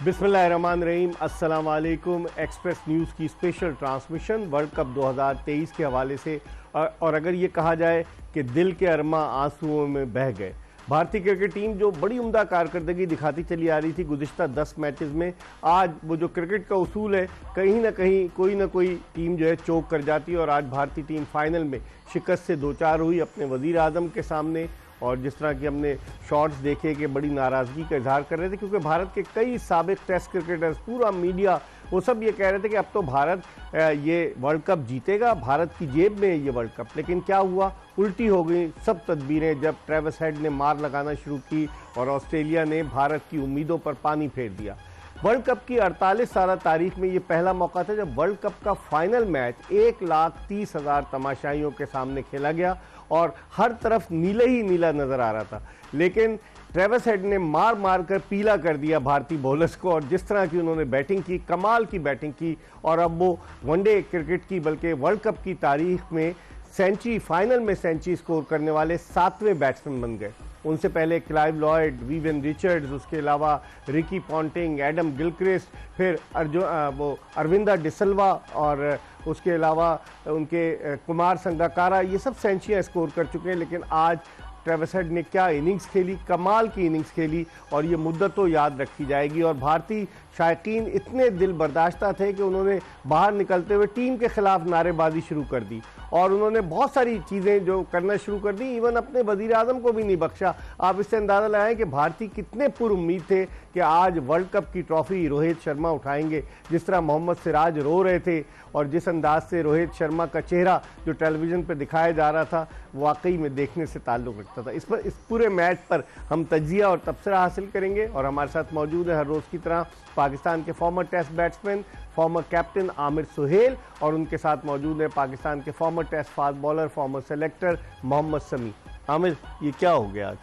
बिस्मिल्लाहिर्रहमानिर्रहीम, अस्सलाम वालेकुम। एक्सप्रेस न्यूज़ की स्पेशल ट्रांसमिशन वर्ल्ड कप 2023 के हवाले से, और अगर ये कहा जाए कि दिल के अरमा आंसुओं में बह गए। भारतीय क्रिकेट टीम जो बड़ी उम्दा कारकर्दगी दिखाती चली आ रही थी गुज़िश्ता 10 मैचेस में, आज वो जो क्रिकेट का उसूल है कहीं ना कहीं कोई ना कोई टीम जो है चौक कर जाती है। और आज भारतीय टीम फाइनल में शिकस्त से दो चार हुई अपने वज़ीर आज़म के सामने। और जिस तरह की हमने शॉट्स देखे कि बड़ी नाराज़गी का इजहार कर रहे थे, क्योंकि भारत के कई साबिक टेस्ट क्रिकेटर्स, पूरा मीडिया, वो सब ये कह रहे थे कि अब तो भारत ये वर्ल्ड कप जीतेगा, भारत की जेब में है ये वर्ल्ड कप। लेकिन क्या हुआ, उल्टी हो गई सब तदबीरें जब ट्रेविस हेड ने मार लगाना शुरू की और ऑस्ट्रेलिया ने भारत की उम्मीदों पर पानी फेर दिया। वर्ल्ड कप की 48 साल तारीख में ये पहला मौका था जब वर्ल्ड कप का फाइनल मैच 1,30,000 तमाशाइयों के सामने खेला गया और हर तरफ नीला ही नीला नजर आ रहा था। लेकिन ट्रेविस हेड ने मार मार कर पीला कर दिया भारतीय बॉलर्स को, और जिस तरह की उन्होंने बैटिंग की, कमाल की बैटिंग की। और अब वो वनडे क्रिकेट की बल्कि वर्ल्ड कप की तारीख में सेंचुरी, फाइनल में सेंचुरी स्कोर करने वाले 7वें बैट्समैन बन गए। उनसे पहले क्लाइव लॉयड, विवियन रिचर्ड्स, उसके अलावा रिकी पॉन्टिंग, एडम गिलक्रिस्ट, फिर अरविंदा डिसिल्वा, और उसके अलावा उनके कुमार संगकारा, ये सब सेंचुरियाँ स्कोर कर चुके हैं। लेकिन आज ट्रेविस हेड ने क्या इनिंग्स खेली, कमाल की इनिंग्स खेली, और ये मुद्दत तो याद रखी जाएगी। और भारतीय शायकीन इतने दिल बर्दाश्ता थे कि उन्होंने बाहर निकलते हुए टीम के खिलाफ नारेबाजी शुरू कर दी और उन्होंने बहुत सारी चीज़ें जो करना शुरू कर दी, इवन अपने वज़ीर आज़म को भी नहीं बख्शा। आप इससे अंदाज़ा लगाएं कि भारतीय कितने पुरुम्मीद थे कि आज वर्ल्ड कप की ट्रॉफी रोहित शर्मा उठाएंगे। जिस तरह मोहम्मद सिराज रो रहे थे और जिस अंदाज से रोहित शर्मा का चेहरा जो टेलीविज़न पर दिखाया जा रहा था, वाकई में देखने से ताल्लुक़ रखता था। इस पूरे मैच पर हम तजिया और तबसरा हासिल करेंगे। और हमारे साथ मौजूद है हर रोज़ की तरह पाकिस्तान के former test batsman, former captain Aamir Sohail, और उनके साथ मौजूद है पाकिस्तान के former test fast bowler, former selector Mohammad Sami. Aamir, ये क्या हो गया आज?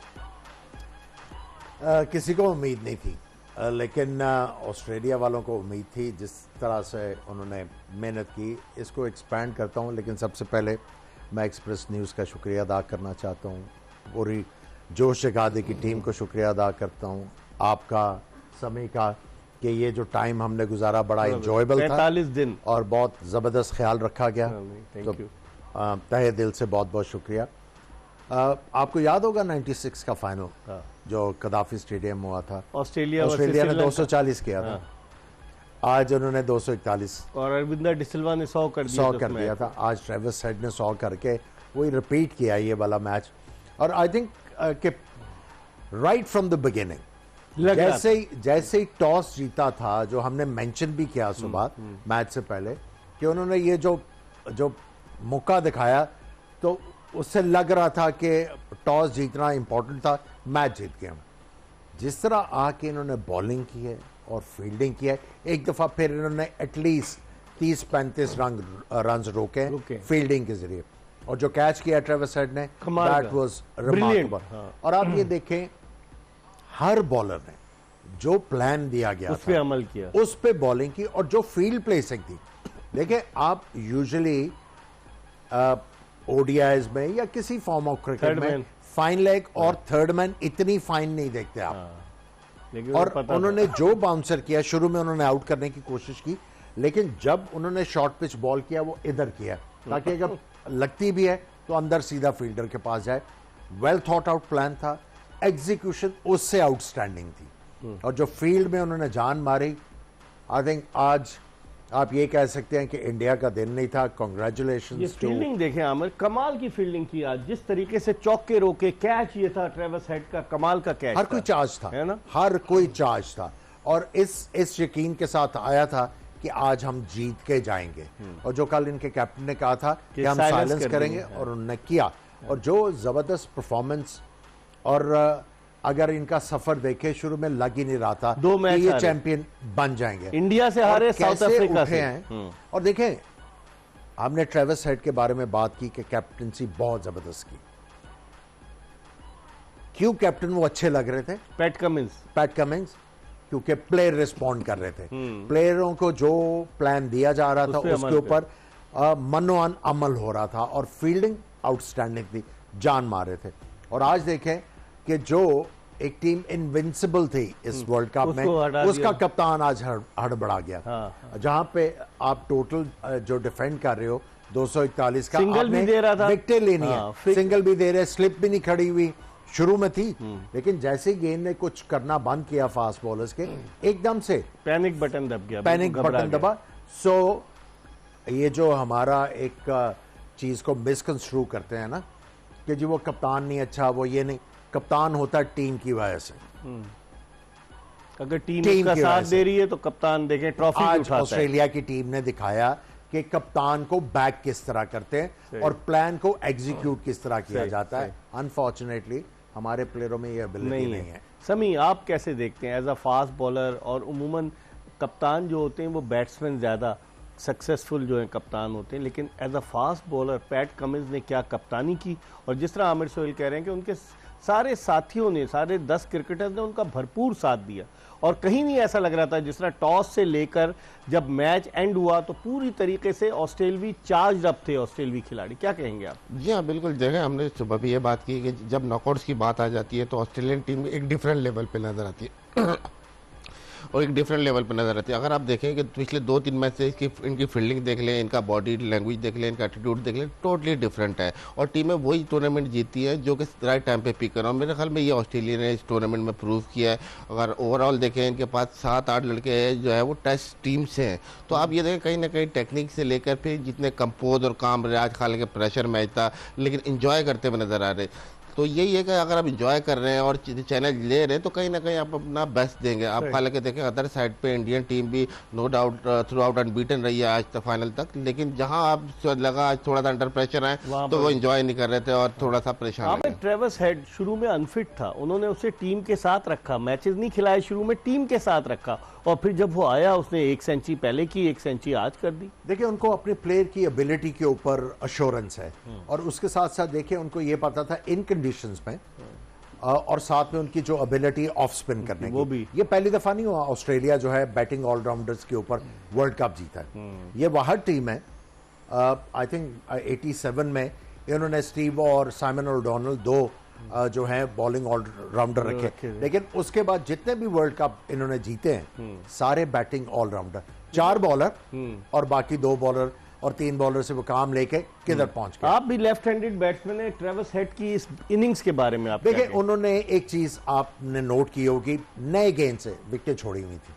किसी को उम्मीद नहीं थी, लेकिन ऑस्ट्रेलिया वालों को उम्मीद थी। जिस तरह से उन्होंने मेहनत की, इसको एक्सपैंड करता हूँ। लेकिन सबसे पहले मैं एक्सप्रेस न्यूज़ का शुक्रिया अदा करना चाहता हूँ, पूरी जोश जगादे की टीम को शुक्रिया अदा करता हूँ, आपका, समी का, कि ये जो टाइम हमने गुजारा बड़ा इंजॉयबल था, 45 दिन, और बहुत ज़बरदस्त ख्याल रखा गया। तो तहे दिल से बहुत बहुत शुक्रिया। आपको याद होगा 96 का फाइनल जो कदाफी स्टेडियम हुआ था, ऑस्ट्रेलिया ने 240 किया था, आज उन्होंने 241, और अरविंदा डिसिल्वा ने 100 कर दिया था। आज ट्रेविस हेड ने 100 करके वही रिपीट किया ये वाला मैच। और आई थिंक कि राइट फ्रॉम द बिगिनिंग, जैसे ही टॉस जीता था, जो हमने मेंशन भी किया सुबह मैच से पहले, कि उन्होंने ये जो मौका दिखाया, तो उससे लग रहा था कि टॉस जीतना इंपॉर्टेंट था, मैच जीत गए हम। जिस तरह आके इन्होंने बॉलिंग की है और फील्डिंग की है, एक दफ़ा फिर इन्होंने एटलीस्ट 30-35 रन रोके फील्डिंग के जरिए, और जो कैच किया ट्रेविस हेड ने, दैट वाज रिमार्केबल। और आप ये देखें, हर बॉलर ने जो प्लान दिया गया उस पे अमल किया, उस पे बॉलिंग की, और जो फील्ड प्लेसिंग थी। देखिए, आप यूजुअली ओडीआईज में या किसी फॉर्म ऑफ क्रिकेट में फाइन लेग और थर्ड मैन इतनी फाइन नहीं देखते आप। लेकिन और उन्होंने जो बाउंसर किया, शुरू में उन्होंने आउट करने की कोशिश की, लेकिन जब उन्होंने शॉर्ट पिच बॉल किया, वो इधर किया ताकि अगर लगती भी है तो अंदर सीधा फील्डर के पास जाए। वेल थॉट आउट प्लान था, एग्जीक्यूशन उससे आउटस्टैंडिंग थी, और जो फील्ड में उन्होंने जान मारी, आई थिंक आज आप ये कह सकते हैं कि इंडिया का दिन नहीं था। कांग्रेचुलेशंस। ये फील्डिंग देखें आमिर, कमाल की फील्डिंग की आज, जिस तरीके से चौके रोके, कैच ये था ट्रेविस हेड का, कमाल का कैच, हर कोई चार्ज था, है ना, हर कोई चार्ज था, और इस यकीन के साथ आया था कि आज हम जीत के जाएंगे। और जो कल इनके कैप्टन ने कहा था कि हम साइलेंस करेंगे, और उन्होंने किया। और जो जबरदस्त परफॉर्मेंस, और अगर इनका सफर देखे शुरू में लग ही नहीं रहा था 2 मैच कि ये चैंपियन बन जाएंगे। इंडिया से हारे, साउथ अफ्रीका से हैं। और देखें, हमने ट्रेविस हेड के बारे में बात की कि कैप्टनसी बहुत जबरदस्त की। क्यों कैप्टन वो अच्छे लग रहे थे? पैट कमिंस, क्योंकि प्लेयर रिस्पॉन्ड कर रहे थे। प्लेयरों को जो प्लान दिया जा रहा था उसके ऊपर मनोअन अमल हो रहा था और फील्डिंग आउटस्टैंडिंग थी, जान मार रहे थे। और आज देखें कि जो एक टीम इनविंसिबल थी इस वर्ल्ड कप में, उसका कप्तान आज हड़बड़ा गया। जहां पे आप टोटल जो डिफेंड कर रहे हो 241 का, सिंगल भी दे रहा था, विकेटें लेनी है, सिंगल भी दे रहे, स्लिप भी नहीं खड़ी हुई, शुरू में थी। लेकिन जैसे ही गेंद ने कुछ करना बंद किया फास्ट बॉलर्स के, एकदम से पैनिक बटन दब गया, पैनिक बटन दबा। सो ये जो हमारा एक चीज को मिसकंस्ट्रू करते हैं ना कि जी वो कप्तान नहीं अच्छा, वो ये नहीं, कप्तान होता है टीम की वजह से। अगर टीम का साथ दे रही है तो कप्तान देखें ट्रॉफी उठाता है। ऑस्ट्रेलिया की टीम ने दिखाया कि कप्तान को बैक किस तरह करते हैं और प्लान को एग्जीक्यूट किस तरह किया जाता है। अनफॉर्चुनेटली हमारे प्लेयरों में ये एबिलिटी नहीं है। समी, आप कैसे देखते हैं एज अ फास्ट बॉलर? और उमूमन कप्तान जो होते हैं वो बैट्समैन ज़्यादा सक्सेसफुल जो है कप्तान होते हैं, लेकिन as a fast bowler Pat Cummins ने क्या कप्तानी की, और जिस तरह आमिर सोहेल कह रहे हैं कि उनके सारे साथियों ने, सारे 10 क्रिकेटर्स ने उनका भरपूर साथ दिया, और कहीं नहीं ऐसा लग रहा था, जिस तरह टॉस से लेकर जब मैच एंड हुआ तो पूरी तरीके से ऑस्ट्रेलवी चार्ज अप थे ऑस्ट्रेलवी खिलाड़ी। क्या कहेंगे आप? जी हाँ, बिल्कुल। देखें, हमने सुबह भी ये बात की कि जब नॉकआउट्स की बात आ जाती है तो ऑस्ट्रेलियन टीम एक डिफरेंट लेवल पे नजर आती है और एक डिफरेंट लेवल पर नजर आती है। अगर आप देखें कि पिछले 2-3 मैच से इनकी फील्डिंग देख लें, इनका बॉडी लैंग्वेज देख लें, इनका एटीट्यूड देख लें, टोटली डिफरेंट है, और टीमें वही टूर्नामेंट जीती है जो कि राइट टाइम पे पिक कर रहा हूँ। मेरे ख्याल में ये ऑस्ट्रेलिया ने इस टूर्नामेंट में प्रूव किया है। अगर ओवरऑल देखें, इनके पास 7-8 लड़के जो है वो टेस्ट टीम से हैं, तो आप ये देखें कहीं ना कहीं टेक्निक से लेकर फिर जितने कंपोज और काम रहे, आज हालांकि प्रेशर मैच था लेकिन इंजॉय करते हुए नजर आ रहे। तो यही है कि अगर आप इंजॉय कर रहे हैं और चैलेंज ले रहे हैं तो कहीं ना कहीं आप अपना बेस्ट देंगे। आप हालांकि देखें अदर साइड पे इंडियन टीम भी no doubt throughout unbeaten रही है आज तक फाइनल तक, लेकिन जहां आप लगा आज थोड़ा सा अंडर प्रेशर आए तो वो इंजॉय नहीं कर रहे थे और थोड़ा सा परेशान है। ट्रेविस हेड शुरू में अनफिट था, उन्होंने उसे टीम के साथ रखा, मैचेस नहीं खिलाए, शुरू में टीम के साथ रखा, और फिर जब वो आया उसने 1 सेंचुरी पहले की, 1 सेंचुरी आज कर दी। देखिए, उनको अपने प्लेयर की एबिलिटी के ऊपर अश्योरेंस है, और उसके साथ साथ देखिए उनको ये पता था इन कंडीशंस में, और साथ में उनकी जो एबिलिटी ऑफ स्पिन करने वो की, भी ये पहली दफा नहीं हुआ ऑस्ट्रेलिया जो है बैटिंग ऑलराउंडर्स के ऊपर वर्ल्ड कप जीता है। ये वह टीम है, आई थिंक 87 में इन्होंने स्टीव और साइमन ओडोनल 2 जो है बॉलिंग ऑलराउंडर रखे, लेकिन उसके बाद जितने भी वर्ल्ड कप इन्होंने जीते हैं सारे बैटिंग ऑलराउंडर, 4 बॉलर और बाकी 2 बॉलर और 3 बॉलर से वो काम लेके किधर पहुंच गए। आप भी लेफ्ट हैंडेड बैट्समैन है, ट्रेविस हेड की इस इनिंग्स के बारे में आप देखिए, उन्होंने एक चीज आपने नोट की होगी, नए गेंद से विकेट छोड़ी हुई थी,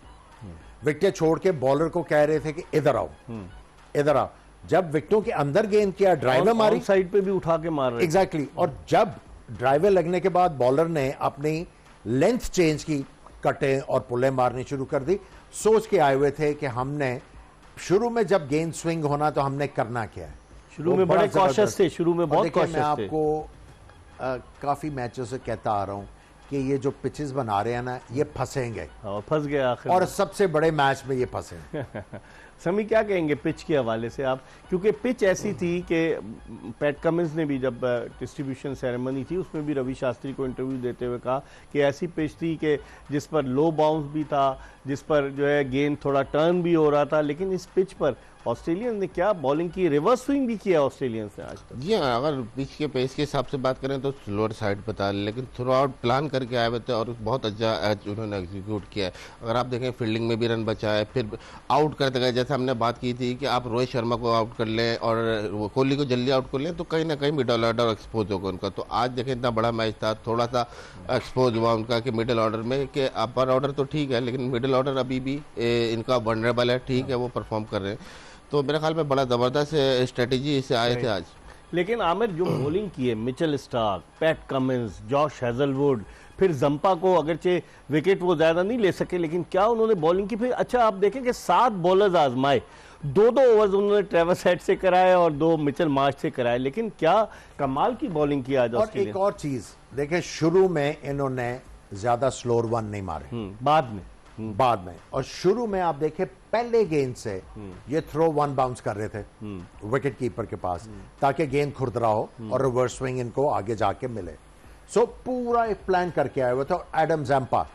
विकेट छोड़ के बॉलर को कह रहे थे कि इधर आओ, इधर आओ। जब विकेटों के अंदर गेंद किया, ड्राइवर मारी, साइड पे भी उठा के मार रहे। एग्जैक्टली। और जब ड्राइवर लगने के बाद बॉलर ने अपनी लेंथ चेंज की, कटे और पुल्ले मारनी शुरू कर दी, सोच के आए हुए थे कि हमने शुरू में जब गेंद स्विंग होना तो हमने करना क्या है। शुरू में बड़े कॉशियस थे, शुरू में बहुत कॉशियस थे। मैं आपको काफी मैचों से कहता आ रहा हूं कि ये जो पिचेस बना रहे हैं ना, ये फंसेंगे, और फंस गए आखिर, और सबसे बड़े मैच में ये फंसे। समी, क्या कहेंगे पिच के हवाले से आप? क्योंकि पिच ऐसी थी कि पैट कमिंस ने भी जब डिस्ट्रीब्यूशन सेरेमनी थी उसमें भी रवि शास्त्री को इंटरव्यू देते हुए कहा कि ऐसी पिच थी कि जिस पर लो बाउंस भी था, जिस पर जो है गेंद थोड़ा टर्न भी हो रहा था, लेकिन इस पिच पर ऑस्ट्रेलियन ने क्या बॉलिंग की, रिवर्स स्विंग भी किया ऑस्ट्रेलियंस ने आज तक। जी हाँ, अगर पिच के पेस के हिसाब से बात करें तो स्लोअर साइड बता, लेकिन थ्रू आउट प्लान करके आए हुए थे और बहुत अच्छा उन्होंने एग्जीक्यूट किया है। अगर आप देखें फील्डिंग में भी रन बचाए, फिर आउट करते गए, जैसे हमने बात की थी कि आप रोहित शर्मा को आउट कर लें और कोहली को जल्दी आउट कर लें तो कहीं ना कहीं मिडल ऑर्डर एक्सपोज होगा उनका। तो आज देखें इतना बड़ा मैच था, थोड़ा सा एक्सपोज हुआ उनका कि मिडिल ऑर्डर में, कि अपर ऑर्डर तो ठीक है लेकिन मिडिल ऑर्डर अभी भी इनका वनरेबल है, ठीक है, वो परफॉर्म कर रहे हैं। तो मेरे ख्याल में बड़ा ज़बरदस्त स्ट्रेटेजी से आए थे आज। लेकिन आमिर, जो बॉलिंग की है, Mitchell Starc, PAT Cummins, Josh Hazlewood, फिर जंपा को अगरचे विकेट वो ज्यादा नहीं ले सके, लेकिन क्या उन्होंने बॉलिंग की। फिर अच्छा आप देखें कि 7 बॉलर्स आजमाए, 2-2 ओवर्स उन्होंने ट्रेविस हेड से कराए और 2 मिचेल मार्श से कराए, लेकिन क्या कमाल की बॉलिंग की आज। और एक और चीज देखें, शुरू में इन्होंने ज्यादा स्लोअर वन नहीं मारे बाद में बाद में। और शुरू में आप देखें पहले गेंद से ये थ्रो वन बाउंस कर रहे थे विकेट कीपर के पास, ताकि गेंद खुरदरा हो और रिवर्स स्विंग इनको आगे जाके मिले। सो पूरा एक प्लान करके आए हुए थे। और एडम जैम्पा,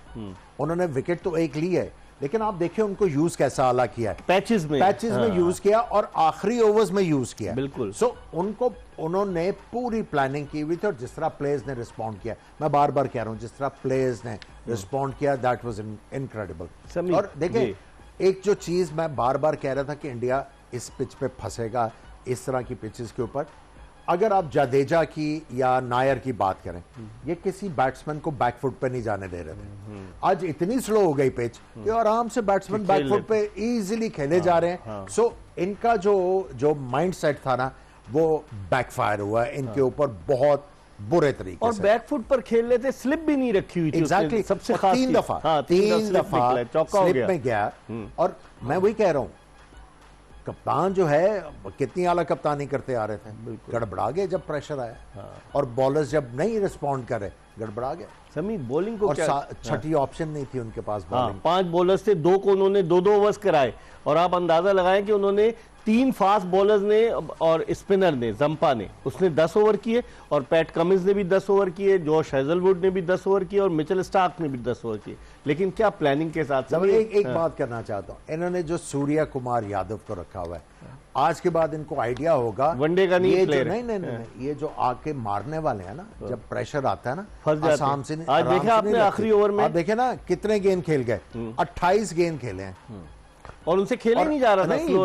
उन्होंने विकेट तो एक ली है, लेकिन आप देखिए उनको यूज कैसा आला किया है, पैचेस में यूज किया और आखिरी ओवर्स में यूज किया। बिल्कुल। सो उनको उन्होंने पूरी प्लानिंग की हुई थी और जिस तरह प्लेयर्स ने रिस्पॉन्ड किया, मैं बार बार कह रहा हूं, जिस तरह प्लेयर्स ने रिस्पॉन्ड किया, दैट वाज इनक्रेडिबल। और देखिए एक जो चीज मैं बार बार कह रहा था कि इंडिया इस पिच पे फंसेगा, इस तरह की पिचेस के ऊपर। अगर आप जडेजा की या नायर की बात करें, ये किसी बैट्समैन को बैकफुट पे नहीं जाने दे रहे थे। आज इतनी स्लो हो गई पिच कि आराम से बैट्समैन बैकफुट पे इजीली खेले जा रहे हैं। सो इनका जो माइंडसेट था ना, वो बैकफायर हुआ इनके ऊपर बहुत बुरे तरीके और से। बैकफुट पर खेल रहे थे, स्लिप भी नहीं रखी हुई थी एग्जैक्टली। सबसे और खास तीन चीज। दफा हाँ, तीन दफा चौका हो स्लिप गया। में गया। और मैं वही कह रहा हूं, कप्तान जो है कितनी आला कप्तानी करते आ रहे थे, गड़बड़ा गए जब प्रेशर आया। और बॉलर्स जब नहीं रिस्पॉन्ड करे, गड़बड़ा गए। समीर बॉलिंग को और क्या छठी ऑप्शन नहीं थी उनके पास हाँ, बॉलिंग। 5 बॉलर्स थे, 2 को उन्होंने 2-2 ओवर्स कराए। और आप अंदाजा लगाएं कि उन्होंने 3 फास्ट बॉलर्स ने और स्पिनर ने, जंपा ने, उसने 10 ओवर किए, और पैट कमिंस ने भी 10 ओवर किए, जॉश हेजलवुड ने भी 10 ओवर किए, और मिचेल स्टार्क ने भी 10 ओवर किए। लेकिन क्या प्लानिंग के साथ एक बात करना चाहता हूं, इन्होंने जो सूर्या कुमार यादव को रखा हुआ है, आज के बाद इनको आइडिया होगा वनडे का नहीं ये प्लेयर नहीं, ये जो आके मारने वाले हैं ना, जब प्रेशर आता है ना, फंस जाते आसाम से हैं। आज देखा आपने आखिरी ओवर में, आप देखे ना कितने गेंद खेल गए, 28 गेंद खेले हैं। और उनसे खेला नहीं जा रहा था। नहीं,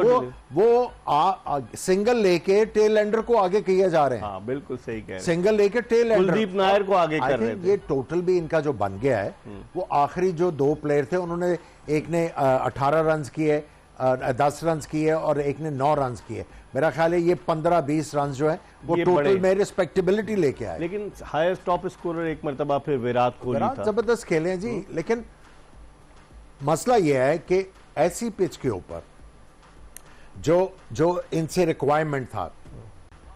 वो सिंगल लेके टेल एंडर को आगे किए जा रहे हैं। हाँ, बिल्कुल सही कह रहे हैं। सिंगल लेके टेल एंडर, कुलदीप नायर को आगे कर रहे थे। ये टोटल भी इनका जो बन गया है, वो आखिरी जो 2 प्लेयर थे, उन्होंने एक ने 18 रन किए, 10 रन किए, और एक ने 9 रन किए। मेरा ख्याल है ये 15-20 रन जो है वो टोटल में रिस्पेक्टेबिलिटी लेके आए। लेकिन हाईएस्ट टॉप स्कोरर एक मरतबा फिर विराट कोहली था। जबरदस्त खेले हैं जी। लेकिन मसला यह है कि ऐसी पिच के ऊपर जो इनसे रिक्वायरमेंट था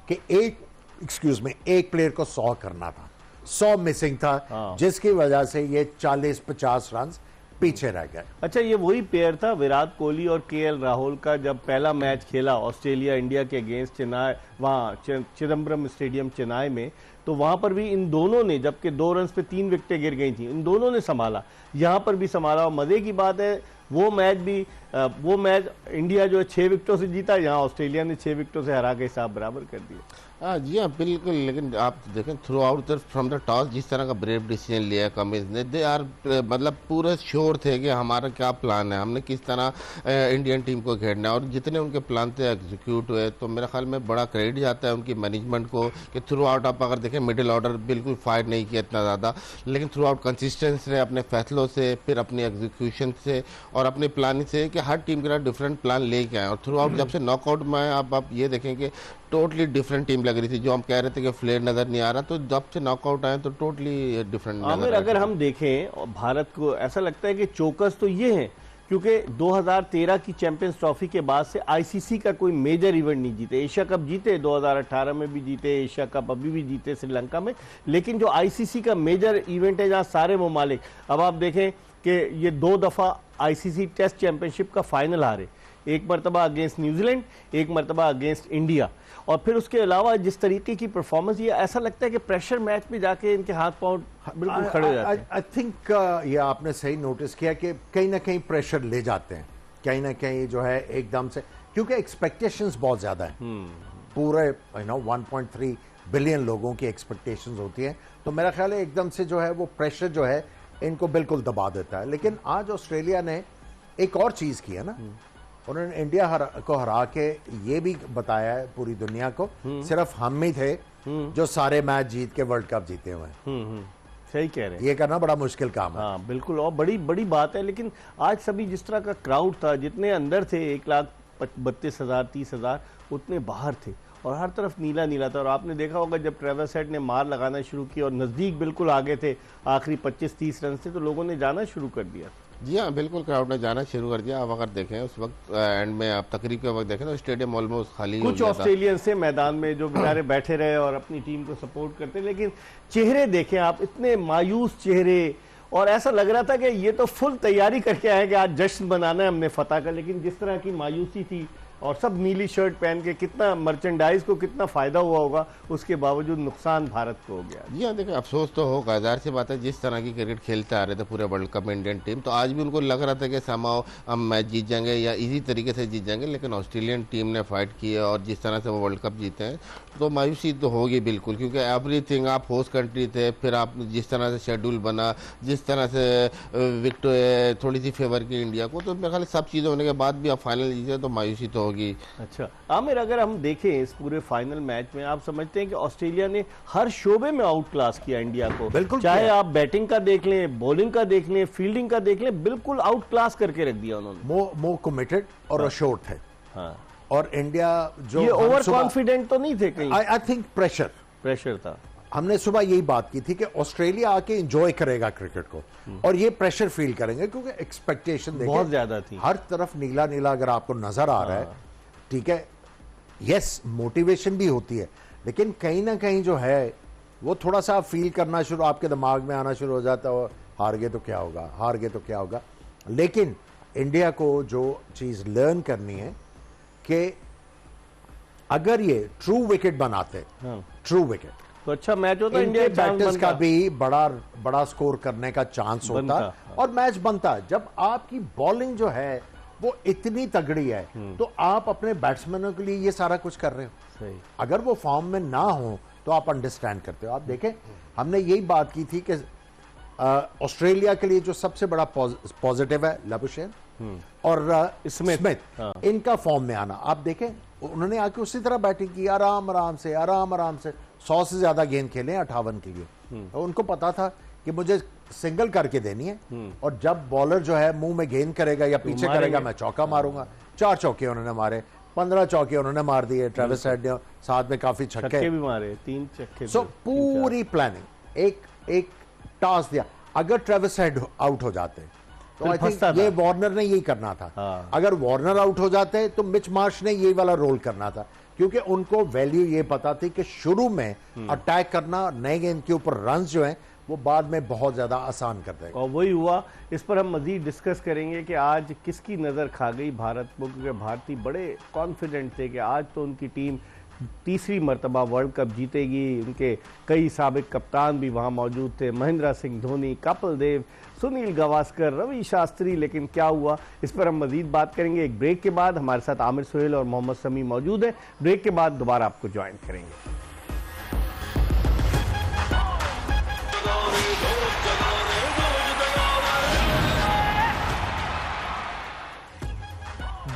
कि एक प्लेयर को 100 करना था, 100 मिसिंग था, जिसकी वजह से ये 40-50 रन पीछे रह गए। अच्छा, ये वही पेयर था विराट कोहली और केएल राहुल का, जब पहला मैच खेला ऑस्ट्रेलिया इंडिया के अगेंस्ट चेन्नई, वहां चिदम्बरम स्टेडियम चेन्नई में, तो वहां पर भी इन दोनों ने, जबकि 2 रन पे 3 विकेटें गिर गई थी, इन दोनों ने संभाला, यहां पर भी संभाला। और मजे की बात है, वो मैच इंडिया जो है 6 विकेटों से जीता, यहाँ ऑस्ट्रेलिया ने 6 विकेटों से हरा के हिसाब बराबर कर दिया। हाँ जी, हाँ बिल्कुल। लेकिन आप देखें through out from the toss जिस तरह का ब्रेव डिसीजन लिया कमिंस ने, दे आर मतलब पूरे श्योर थे कि हमारा क्या प्लान है, हमने किस तरह इंडियन टीम को खेलना है, और जितने उनके प्लान थे एग्जीक्यूट हुए। तो मेरे ख्याल में बड़ा क्रेडिट जाता है उनकी मैनेजमेंट को कि थ्रू आउट आप अगर देखें मिडिल ऑर्डर बिल्कुल फायर नहीं किया इतना ज़्यादा, लेकिन थ्रू आउट कंसिस्टेंस रहे अपने फैसलों से, फिर अपनी एग्जीक्यूशन से और अपनी प्लानिंग से, कि हर टीम के डिफरेंट प्लान लेके आए। और थ्रू आउट जब से नॉकआउट में आए, आप ये देखें कि टोटली डिफरेंट टीम लग रही थी। जो हम कह रहे थे कि फ्लेयर नजर नहीं आ रहा, तो जब से नॉकआउट आए तो टोटली डिफरेंट नजर। अगर हम देखें भारत को, ऐसा लगता है कि चोकस तो ये हैं, क्योंकि 2013 की चैंपियंस ट्रॉफी के बाद से आईसीसी का कोई मेजर इवेंट नहीं जीते। एशिया कप जीते, 2018 में भी जीते, एशिया कप अभी भी जीते श्रीलंका में, लेकिन जो आईसीसी का मेजर इवेंट है जहां सारे ममालिक, अब आप देखें कि ये 2 दफा आईसीसी टेस्ट चैंपियनशिप का फाइनल हारे, एक मरतबा अगेंस्ट न्यूजीलैंड, एक मरतबा अगेंस्ट इंडिया। और फिर उसके अलावा जिस तरीके की परफॉर्मेंस, ये ऐसा लगता है कि प्रेशर मैच में जाके इनके हाथ पांव बिल्कुल खड़े हो जाते हैं। आई थिंक ये आपने सही नोटिस किया कि कहीं ना कहीं प्रेशर ले जाते हैं, कहीं ना कहीं जो है एकदम से, क्योंकि एक्सपेक्टेशंस बहुत ज्यादा है। पूरे 1.3 बिलियन लोगों की एक्सपेक्टेशंस होती है, तो मेरा ख्याल है एकदम से जो है वो प्रेशर जो है इनको बिल्कुल दबा देता है। लेकिन आज ऑस्ट्रेलिया ने एक और चीज की है ना, उन्होंने इंडिया को हरा के ये भी बताया है पूरी दुनिया को, सिर्फ हम ही थे जो सारे मैच जीत के वर्ल्ड कप जीते हुए हैं। सही कह रहे हैं, ये करना बड़ा मुश्किल काम है। हाँ बिल्कुल, और बड़ी बड़ी बात है। लेकिन आज सभी जिस तरह का क्राउड था, जितने अंदर थे 1,32,000 30,000, उतने बाहर थे और हर तरफ नीला नीला था। और आपने देखा होगा जब ट्रेविस हेड ने मार लगाना शुरू की और नजदीक बिल्कुल आगे थे, आखिरी 25-30 रन से, तो लोगों ने जाना शुरू कर दिया। जी हाँ बिल्कुल, क्राउड ने जाना शुरू कर दिया। आप अगर देखें उस वक्त एंड में, आप तकरीब के वक्त देखें तो स्टेडियम ऑलमोस्ट खाली कुछ ऑस्ट्रेलियन से मैदान में जो बेचारे बैठे रहे और अपनी टीम को सपोर्ट करते, लेकिन चेहरे देखें आप, इतने मायूस चेहरे और ऐसा लग रहा था कि ये तो फुल तैयारी करके आए कि आज जश्न मनाना है हमने फतह का, लेकिन जिस तरह की मायूसी थी और सब नीली शर्ट पहन के, कितना मर्चेंडाइज को कितना फायदा हुआ होगा, उसके बावजूद नुकसान भारत को हो गया। जी हाँ, देखिए अफसोस तो होगा, जाहिर सी बात है। जिस तरह की क्रिकेट खेलते आ रहे थे पूरे वर्ल्ड कप में इंडियन टीम, तो आज भी उनको लग रहा था कि समाओ हम मैच जीत जाएंगे या इजी तरीके से जीत जाएंगे, लेकिन ऑस्ट्रेलियन टीम ने फाइट की है और जिस तरह से वो वर्ल्ड कप जीते हैं तो मायूसी तो होगी बिल्कुल, क्योंकि एवरीथिंग, आप होस्ट कंट्री थे, फिर आप जिस तरह से शेड्यूल बना, जिस तरह से विकेट थोड़ी सी फेवर की इंडिया को, तो मेरे ख्याल सब चीज़ें होने के बाद भी आप फाइनल जीते तो मायूसी तो होगी। अच्छा आमिर, अगर हम देखें इस पूरे फाइनल मैच में, आप समझते हैं कि ऑस्ट्रेलिया ने हर शोबे में आउट क्लास किया इंडिया को? बिल्कुल, चाहे आप बैटिंग का देख लें, बॉलिंग का देख लें, फील्डिंग का देख लें, बिल्कुल आउट क्लास करके रख दिया उन्होंने। मोर कमिटेड और अश्योर्ड थे। हाँ, और इंडिया जो ये ओवर कॉन्फिडेंट तो नहीं थे कहीं? आई थिंक प्रेशर था। हमने सुबह यही बात की थी कि ऑस्ट्रेलिया आके एंजॉय करेगा क्रिकेट को और ये प्रेशर फील करेंगे, क्योंकि एक्सपेक्टेशन बहुत ज्यादा थी। हर तरफ नीला नीला अगर आपको नजर आ रहा है, ठीक है, यस मोटिवेशन भी होती है, लेकिन कहीं ना कहीं जो है वो थोड़ा सा फील करना शुरू, आपके दिमाग में आना शुरू हो जाता है, हार गए तो क्या होगा, हार गए तो क्या होगा। लेकिन इंडिया को जो चीज लर्न करनी है कि अगर ये ट्रू विकेट बनाते, ट्रू विकेट, तो अच्छा मैच होता, इंडिया बैटर्स का भी बड़ा स्कोर करने का चांस होता और मैच बनता। जब आपकी बॉलिंग जो है वो इतनी तगड़ी है तो आप अपने बैट्समैनों के लिए ये सारा कुछ कर रहे हो। सही। अगर वो फॉर्म में ना हो तो आप अंडरस्टैंड करते हो। आप देखें, हमने यही बात की थी कि ऑस्ट्रेलिया के लिए जो सबसे बड़ा पॉजिटिव है लबुशेन और स्मिथ, इनका फॉर्म में आना। आप देखें, उन्होंने आके उसी तरह बैटिंग की, आराम आराम से 100 से ज्यादा गेंद खेले 58 के लिए। तो उनको पता था कि मुझे सिंगल करके देनी है और जब बॉलर जो है मुंह में गेंद करेगा या पीछे करेगा, मैं चौका मारूंगा। 4 चौके उन्होंने मारे, 15 चौके उन्होंने मार दिए। ट्रेविस हेड ने साथ में काफी छक्के भी मारे, 3 छक्के। सो पूरी प्लानिंग, एक टास्क दिया। अगर ट्रेविस हेड आउट हो जाते तो आई थिंक ये वार्नर ने यही करना था। अगर वार्नर आउट हो जाते तो मिच मार्श ने यही वाला रोल करना था, क्योंकि उनको वैल्यू ये पता थी कि शुरू में अटैक करना, नए गेंद के ऊपर रन जो हैं वो बाद में बहुत ज्यादा आसान कर देगा। और वही हुआ। इस पर हम मजीद डिस्कस करेंगे कि आज किसकी नजर खा गई भारत को, क्योंकि भारतीय बड़े कॉन्फिडेंट थे कि आज तो उनकी टीम तीसरी मरतबा वर्ल्ड कप जीतेगी। उनके कई साबिक कप्तान भी वहां मौजूद थे, महेंद्र सिंह धोनी, कपिल देव, सुनील गावस्कर, रवि शास्त्री। लेकिन क्या हुआ, इस पर हम मजीद बात करेंगे एक ब्रेक के बाद। हमारे साथ आमिर सुहेल और मोहम्मद शमी मौजूद है। ब्रेक के बाद दोबारा आपको ज्वाइन करेंगे।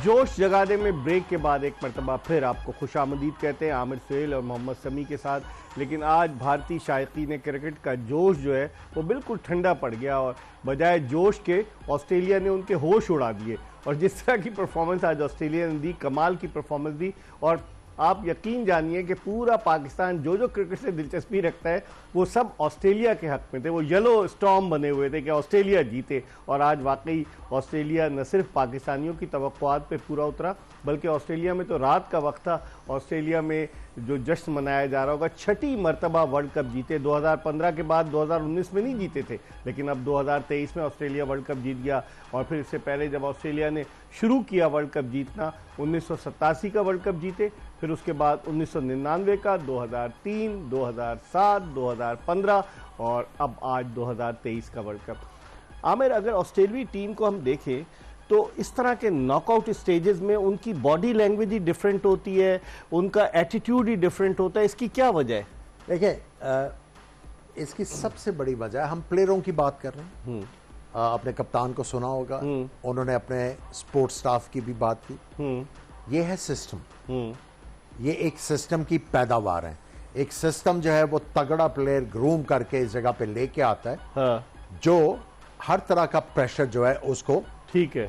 जोश जगाने में ब्रेक के बाद एक मरतबा फिर आपको खुशामदीद कहते हैं आमिर सुहेल और मोहम्मद शमी के साथ। लेकिन आज भारतीय शायकीन क्रिकेट का जोश जो है वो बिल्कुल ठंडा पड़ गया और बजाय जोश के ऑस्ट्रेलिया ने उनके होश उड़ा दिए। और जिस तरह की परफॉर्मेंस आज ऑस्ट्रेलिया ने दी, कमाल की परफॉर्मेंस दी। और आप यकीन जानिए कि पूरा पाकिस्तान जो क्रिकेट से दिलचस्पी रखता है वो सब ऑस्ट्रेलिया के हक में थे। वो येलो स्टॉर्म बने हुए थे कि ऑस्ट्रेलिया जीते। और आज वाकई ऑस्ट्रेलिया न सिर्फ पाकिस्तानियों की तवक्कुआत पे पूरा उतरा, बल्कि ऑस्ट्रेलिया में तो रात का वक्त था। ऑस्ट्रेलिया में जो जश्न मनाया जा रहा होगा, 6ठी मरतबा वर्ल्ड कप जीते। 2015 के बाद 2019 में नहीं जीते थे, लेकिन अब 2023 में ऑस्ट्रेलिया वर्ल्ड कप जीत गया। और फिर इससे पहले जब ऑस्ट्रेलिया ने शुरू किया वर्ल्ड कप जीतना, 1987 का वर्ल्ड कप जीते, फिर उसके बाद 1999 का, 2003, 2007, 2015 और अब आज 2023 का वर्ल्ड कप। आमिर, अगर ऑस्ट्रेलियाई टीम को हम देखें तो इस तरह के नॉकआउट स्टेजेस में उनकी बॉडी लैंग्वेज ही डिफरेंट होती है, उनका एटीट्यूड ही डिफरेंट होता है। इसकी क्या वजह है? देखिए, इसकी सबसे बड़ी वजह, हम प्लेयरों की बात कर रहे हैं। अपने कप्तान को सुना होगा, उन्होंने अपने स्पोर्ट्स स्टाफ की भी बात की। ये है सिस्टम, ये एक सिस्टम की पैदावार है। एक सिस्टम जो है वो तगड़ा प्लेयर ग्रूम करके इस जगह पे लेके आता है। हाँ। जो हर तरह का प्रेशर जो है उसको ठीक है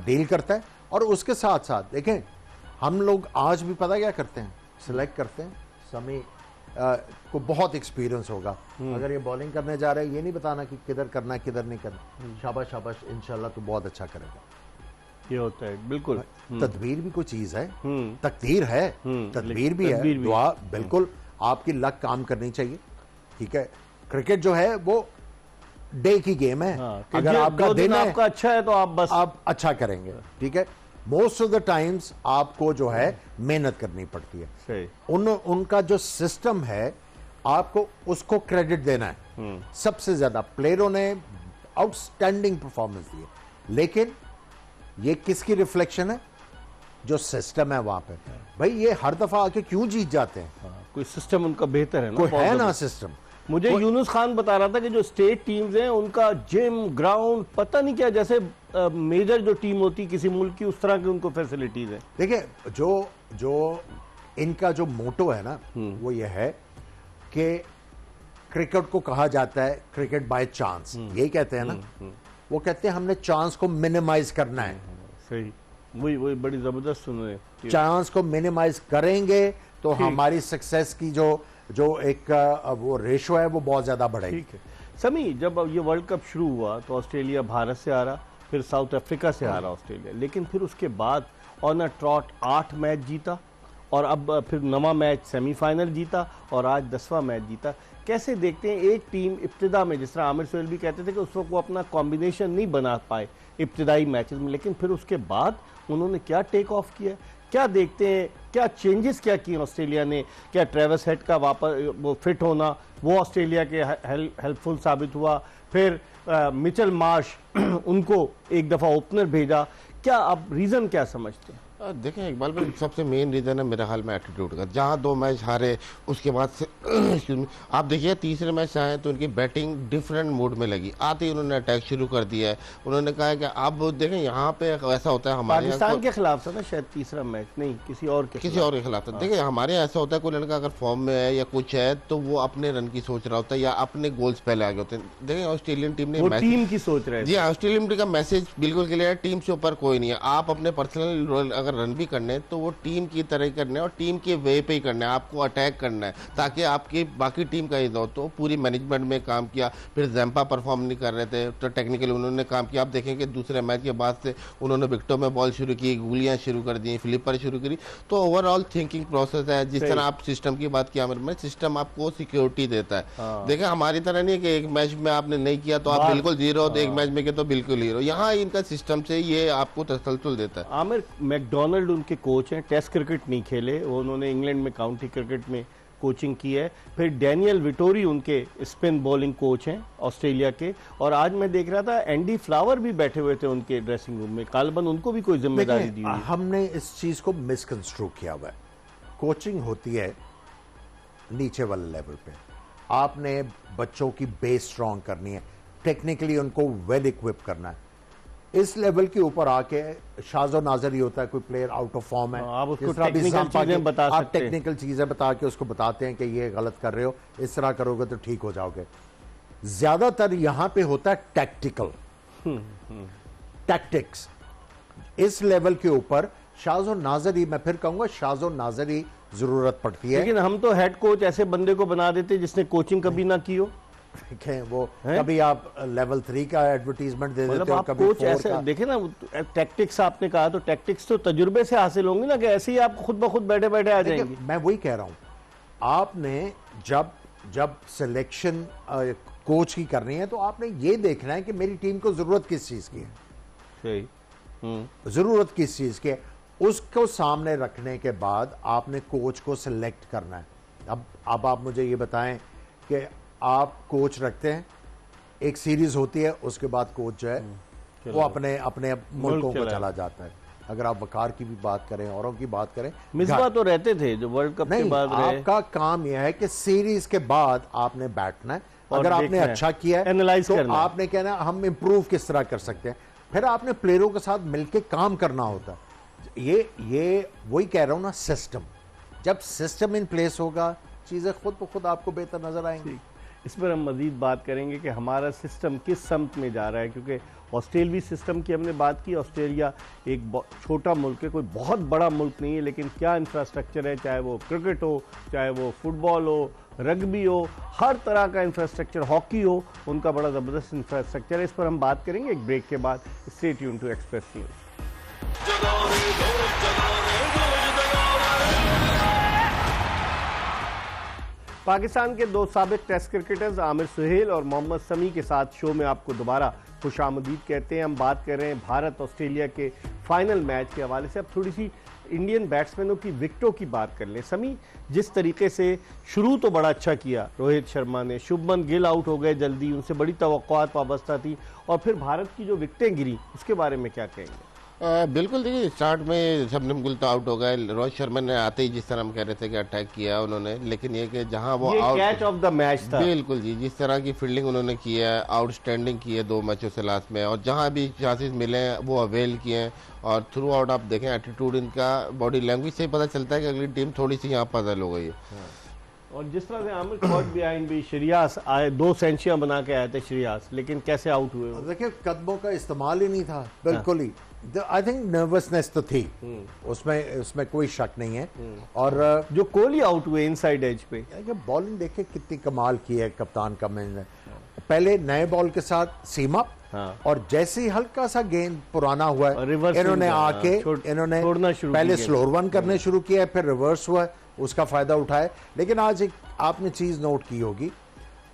डील करता है। और उसके साथ साथ देखें, हम लोग आज भी पता क्या करते हैं, सिलेक्ट करते हैं। समी को बहुत एक्सपीरियंस होगा, अगर ये बॉलिंग करने जा रहे हैं ये नहीं बताना कि किधर करना है किधर नहीं करना। शाबाश शाबाश, इंशाल्लाह तो बहुत अच्छा करेगा। ये होता है बिल्कुल। तदबीर भी कोई चीज है, तकदीर है, तदबीर भी है, दुआ बिल्कुल। आपकी लक काम करनी चाहिए, ठीक है। क्रिकेट जो है वो डे की गेम है। हाँ, अगर आपका दिन है, आपका अच्छा है तो आप बस आप अच्छा करेंगे, ठीक है। मोस्ट ऑफ द टाइम्स आपको जो है मेहनत करनी पड़ती है। सही। उनका जो सिस्टम है, आपको उसको क्रेडिट देना है। सबसे ज्यादा प्लेयरों ने आउटस्टैंडिंग परफॉर्मेंस दी है, लेकिन ये किसकी रिफ्लेक्शन है? जो सिस्टम है वहां पे। भाई ये हर दफा आके क्यों जीत जाते हैं? कोई सिस्टम उनका बेहतर है ना, कोई बहुत है ना ज़बरदस्त। सिस्टम। मुझे यूनुस खान बता रहा था कि जो स्टेट टीम्स हैं उनका जिम, ग्राउंड, पता नहीं क्या, जैसे मेजर जो टीम होती है किसी मुल्क की, उस तरह की उनको फैसिलिटीज हैं। देखिए, जो इनका जो मोटो है ना, वो ये है कि क्रिकेट को कहा जाता है क्रिकेट बाय चांस, यही कहते हैं ना। वो कहते हैं हमने चांस को मिनिमाइज करना है। सही, वही बड़ी जबरदस्त उन्होंने। चांस को मिनिमाइज करेंगे तो हमारी सक्सेस की जो एक वो रेशो है वो बहुत ज्यादा बढ़ेगी। ठीक है समी, जब अब ये वर्ल्ड कप शुरू हुआ तो ऑस्ट्रेलिया भारत से आ रहा, फिर साउथ अफ्रीका से आ रहा ऑस्ट्रेलिया, लेकिन फिर उसके बाद ऑन अ ट्रॉट 8 मैच जीता, और अब फिर 9वां मैच सेमीफाइनल जीता, और आज 10वां मैच जीता। कैसे देखते हैं एक टीम इब्तिदा में, जिस तरह आमिर सोहेल भी कहते थे कि उस वक्त वो अपना कॉम्बिनेशन नहीं बना पाए इब्तिदाई मैचेस में, लेकिन फिर उसके बाद उन्होंने क्या टेक ऑफ किया, क्या देखते हैं, क्या चेंजेस क्या किए ऑस्ट्रेलिया ने? क्या ट्रेविस हेड का वापस वो फिट होना वो ऑस्ट्रेलिया के हेल्पफुल साबित हुआ? फिर मिचेल मार्श उनको एक दफ़ा ओपनर भेजा, क्या आप रीज़न क्या समझते हैं? देखें इकबाल भाई, सबसे मेन रीज़न है मेरे ख्याल में एटीट्यूड का। जहाँ 2 मैच हारे उसके बाद से excuse me, आप देखिए तीसरे मैच आए तो उनकी बैटिंग डिफरेंट मूड में लगी, आते ही उन्होंने अटैक शुरू कर दिया है। उन्होंने कहा कि आप देखें यहाँ पे ऐसा होता है हमारे पाकिस्तान के खिलाफ था ना शायद तीसरा मैच, नहीं किसी और के खिलाफ था। देखिए हमारे यहाँ ऐसा होता है, कोई लड़का अगर फॉर्म में है या कुछ है तो वो अपने रन की सोच रहा होता है या अपने गोल्स पहले आगे होते हैं। देखिए ऑस्ट्रेलियन टीम ने टीम की सोच रहे जी, ऑस्ट्रेलियन टीम का मैसेज बिल्कुल क्लियर है, टीम से ऊपर कोई नहीं है। आप अपने पर्सनल रोल अगर रन भी करने तो वो टीम की तरह ही करना है और टीम के वे पे ही करना है, आपको अटैक करना है ताकि आपकी बाकी टीम का इधर हो। तो पूरी मैनेजमेंट में काम किया। फिर जैम्पा परफॉर्म नहीं कर रहे थे तो टेक्निकली उन्होंने काम किया। आप देखेंगे दूसरे मैच के बाद से उन्होंने विकेटों में बॉल शुरू की, गोलियां शुरू कर दी, फ्लिपर शुरू करी। तो ओवरऑल थिंकिंग प्रोसेस है। जिस तरह आप सिस्टम की बात किया में, सिस्टम आपको सिक्योरिटी देता है। देखिए हमारी तरह नहीं है कि एक मैच में आपने नहीं किया तो आप बिल्कुल जीरो, तो एक मैच में किया तो बिल्कुल हीरो। यहाँ इनका सिस्टम से ये आपको तसलसल देता है। आमिर मैकडोनाल्ड उनके कोच हैं, टेस्ट क्रिकेट नहीं खेले वो, उन्होंने इंग्लैंड में काउंटी क्रिकेट में कोचिंग की है। फिर डैनियल विटोरी उनके स्पिन बॉलिंग कोच हैं ऑस्ट्रेलिया के, और आज मैं देख रहा था एंडी फ्लावर भी बैठे हुए थे उनके ड्रेसिंग रूम में। कालबन उनको भी कोई जिम्मेदारी दी हुई है। हमने इस चीज को मिसकंस्ट्रू किया हुआ है। कोचिंग होती है नीचे वाले लेवल पे, आपने बच्चों की बेस स्ट्रांग करनी है, टेक्निकली उनको वेल इक्विप करना है। इस लेवल के ऊपर आके शाजो नाजर ही होता है, कोई प्लेयर आउट ऑफ फॉर्म है, आप उसको टेक्निकल चीजें बता सकते हैं। आप टेक्निकल चीजें बता के उसको बताते हैं कि ये गलत कर रहे हो, इस तरह करोगे तो ठीक हो जाओगे। ज्यादातर यहां पे होता है टैक्टिकल टैक्टिक्स। इस लेवल के ऊपर शाजो नाजरी, मैं फिर कहूंगा शाजो नाजरी जरूरत पड़ती है। लेकिन हम तो हेड कोच ऐसे बंदे को बना देते जिसने कोचिंग कभी ना की हो। देखें वो कभी आप लेवल 3 का एडवर्टीजमेंट दे देते हो, कभी कोच ऐसे देखे ना, टैक्टिक्स आपने कहा तो टैक्टिक्स तो तजुर्बे से हासिल होंगे ना, कि ऐसे ही आप खुद ब खुद बैठे बैठे आ जाएंगे। मैं वही कह रहा हूं, आपने जब सिलेक्शन कोच की करनी है तो आपने ये देखना है कि मेरी टीम को जरूरत किस चीज की है। सही। जरूरत किस चीज की है, उसको सामने रखने के बाद आपने कोच को सिलेक्ट करना है। अब आप मुझे ये बताएं कि आप कोच रखते हैं, एक सीरीज होती है, उसके बाद कोच जो है वो अपने अपने मुल्कों को चला जाता है। अगर आप वकार की भी बात करें, औरों की बात करें, मिसबा तो रहते थे जो वर्ल्ड कप के बाद रहे। आपका काम यह है कि सीरीज के बाद आपने बैठना है, अगर आपने अच्छा किया है एनालाइज तो करना, आपने कहना हम इंप्रूव किस तरह कर सकते हैं, फिर आपने प्लेयरों के साथ मिलकर काम करना होता है। ये वही कह रहा हूं ना, सिस्टम, जब सिस्टम इन प्लेस होगा चीजें खुद ब खुद आपको बेहतर नजर आएंगी। इस पर हम मजीद बात करेंगे कि हमारा सिस्टम किस समत में जा रहा है, क्योंकि ऑस्ट्रेलवी सिस्टम की हमने बात की। ऑस्ट्रेलिया एक छोटा मुल्क है, कोई बहुत बड़ा मुल्क नहीं है, लेकिन क्या इंफ्रास्ट्रक्चर है, चाहे वो क्रिकेट हो, चाहे वो फुटबॉल हो, रग्बी हो, हर तरह का इंफ्रास्ट्रक्चर, हॉकी हो, उनका बड़ा ज़बरदस्त इंफ्रास्ट्रक्चर है। इस पर हम बात करेंगे एक ब्रेक के बाद। Stay tune to Express News. Pakistan के दो साबिक टेस्ट क्रिकेटर्स आमिर सुहेल और मोहम्मद समी के साथ शो में आपको दोबारा खुशामदीद कहते हैं। हम बात कर रहे हैं भारत ऑस्ट्रेलिया के फाइनल मैच के हवाले से। अब थोड़ी सी इंडियन बैट्समैनों की विकेटों की बात कर लें। समी, जिस तरीके से शुरू तो बड़ा अच्छा किया रोहित शर्मा ने, शुभमन गिल आउट हो गए जल्दी, उनसे बड़ी तवक्कुआत वाबस्ता थी, और फिर भारत की जो विकेटें गिरी उसके बारे में क्या कहेंगे? बिल्कुल, देखिए स्टार्ट में शबनम गिल तो आउट हो गए। रोहित शर्मा ने आते ही जिस तरह हम कह रहे थे कि अटैक किया उन्होंने, लेकिन ये कि जहां वो ये कैच ऑफ द मैच था। बिल्कुल जी, जिस तरह की फील्डिंग उन्होंने की है, आउटस्टैंडिंग की है 2 मैचों से लास्ट में, और जहां भी चांसेस मिले हैं वो अवेल किए हैं। और थ्रू आउट आप देखें एटीट्यूड इनका, बॉडी लैंग्वेज से ही पता चलता है कि अगली टीम थोड़ी सी यहाँ पजल हो गई है। और जिस तरह से आमिर कॉट बिहाइंड भी श्रेयास आए, 2 सेंचुरियां बना के आए थे श्रेयास, लेकिन कैसे आउट हुए वो? देखिए कदमों का इस्तेमाल ही नहीं था बिल्कुल ही। आई थिंक नर्वसनेस तो थी उसमें कोई शक नहीं है। और जो कोहली आउट हुए इनसाइड एज पे, बॉलिंग देखे कितनी कमाल की है कप्तान कमिंस ने। पहले नए बॉल के साथ सीमा, और जैसे ही हल्का सा गेंद पुराना हुआ है इन्होंने आके इन्होंने पहले स्लोअर वन करने शुरू किया, फिर रिवर्स हुआ, उसका फायदा उठाया। लेकिन आज एक आपने चीज नोट की होगी,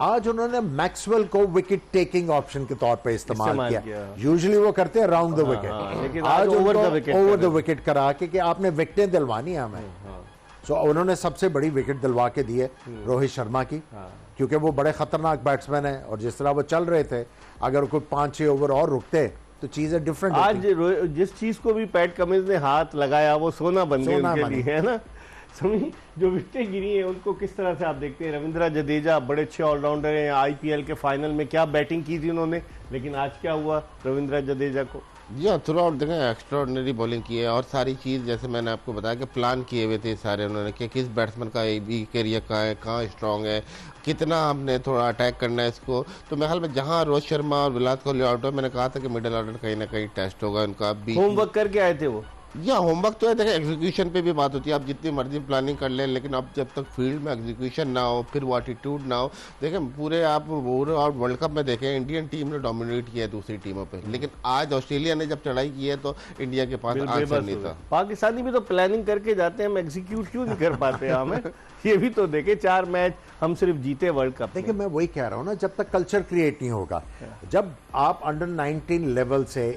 आज उन्होंने मैक्सवेल को विकेट टेकिंग ऑप्शन के तौर पे इस्तेमाल किया। यूजुअली वो करते हैं राउंड द विकेट, लेकिन आज ओवर द विकेट करा कि आपने विकेटें दिलवानी है हमें। सो उन्होंने सबसे बड़ी विकेट दिलवा के दी है रोहित शर्मा की, क्योंकि वो बड़े खतरनाक बैट्समैन है, और जिस तरह वो चल रहे थे अगर कोई 5-6 ओवर और रुकते तो चीजें डिफरेंट। आज जिस चीज को भी पैट कमिंस ने हाथ लगाया वो सोना बन गया उनके लिए, है ना। समी, जो विकेटें गिरी हैं उनको किस तरह से आप देखते हैं? रविंद्र जडेजा बड़े अच्छे ऑलराउंडर हैं, आईपीएल के फाइनल में क्या बैटिंग की थी उन्होंने, लेकिन आज क्या हुआ रविंद्र जडेजा को? जी हाँ, थ्रू आउट देखें एक्स्ट्राऑर्डिनरी बॉलिंग की है, और सारी चीज़ जैसे मैंने आपको बताया कि प्लान किए हुए थे सारे उन्होंने कि किस बैट्समैन का वीक एरिया कहाँ है, कहाँ स्ट्रांग है, कितना हमने थोड़ा अटैक करना है इसको। तो मेरे ख्याल में जहाँ रोहित शर्मा और विराट कोहली आउट हुआ, मैंने कहा था कि मिडिल ऑर्डर कहीं ना कहीं टेस्ट होगा उनका। होमवर्क करके आए थे वो, या होमवर्क तो है, देखें एग्जीक्यूशन पे भी बात होती है, आप जितनी मर्जी प्लानिंग कर लें, लेकिन अब जब तक फील्ड में एग्जीक्यूशन ना हो, फिर वो एटीट्यूड ना हो। देखें पूरे आप ओवरऑल वर्ल्ड कप में देखें इंडियन टीम ने डोमिनेट किया है दूसरी टीमों पे, लेकिन आज ऑस्ट्रेलिया ने जब चढ़ाई की है तो इंडिया के पास आंसर नहीं था। पाकिस्तानी भी तो प्लानिंग करके जाते हैं, हम एग्जीक्यूट क्यों नहीं कर पाते हमें? ये भी तो देखे 4 मैच हम सिर्फ जीते वर्ल्ड कप। देखिए मैं वही कह रहा हूँ ना, जब तक कल्चर क्रिएट नहीं होगा, जब आप अंडर 19 लेवल से